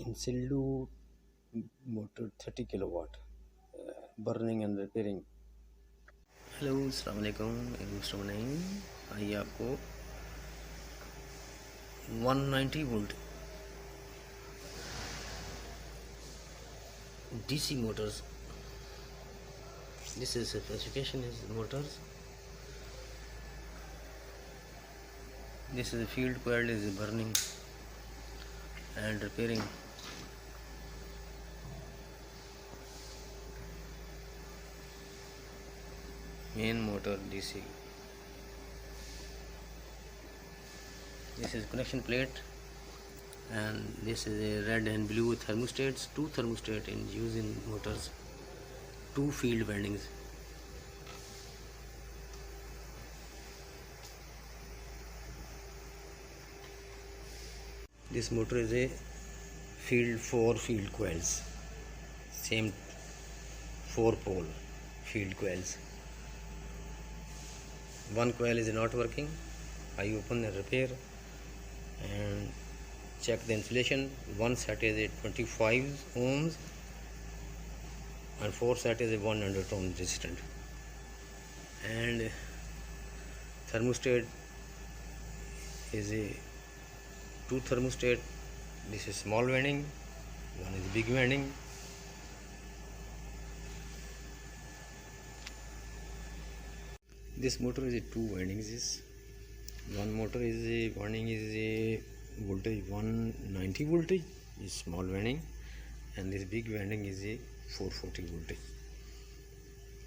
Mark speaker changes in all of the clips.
Speaker 1: ANSALDO motor 30 kilowatt burning and repairing.
Speaker 2: Hello अस्सलाम वालेकुम, मैं मिस्टर नईम। आइए आपको 190 volt DC motors. This is specification is motors. This is a field coil is burning and repairing. Main motor DC. This is connection plate, and this is a red and blue thermostats. Two thermostat in use in motors. Two field windings. This motor is a four field coils, same 4-pole field coils. One coil is not working. I open and repair and check the insulation. One set is a 25 ohms and four set is a 100 ohm resistant, and thermostat is a two thermostat. This is small winding, one is big winding. This motor is a two windings. One motor is a winding is a voltage 190 voltage is small winding, and this big winding is a 440 voltage.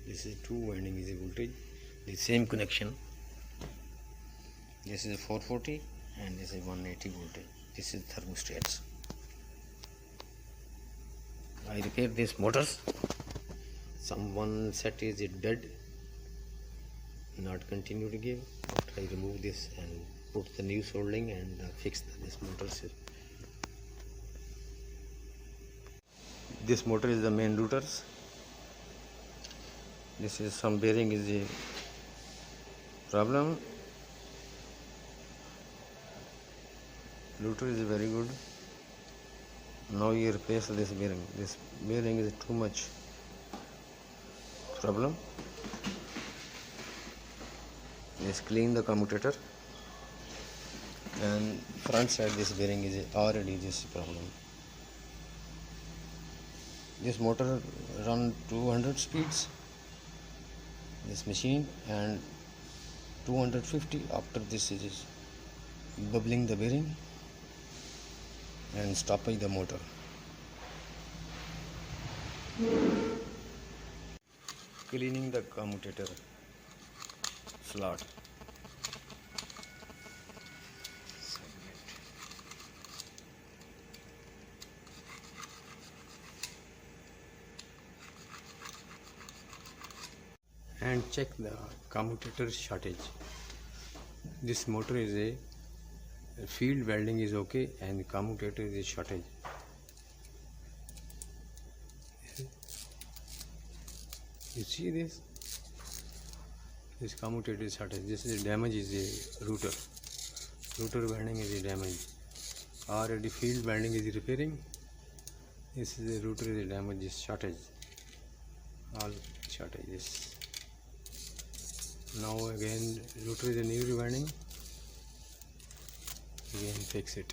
Speaker 2: This is two winding is a voltage, the same connection. This is a 440 and this is 180 voltage. This is thermostats. I repair these motors. One set is dead, not continue to give. After I remove this and put the new soldering and fix this motor. This motor is the main rotors. This is some bearing is a problem. Rotor is very good. Now you replace this bearing. This bearing is too much problem. Just clean the commutator, and front side this bearing is already this problem. This motor run 200 speeds, this machine, and 250 after this is bubbling the bearing and stopping the motor. Cleaning the commutator slot. And check the commutator shortage. This motor is a field welding is okay, and commutator is a shortage. You see this? This commutator is shortage. This is damage is a rotor. Rotor welding is a damage. Already field welding is repairing. This is a rotor is a damage is shortage. All shortages. Now again rotor is a new rewinding. Again fix it.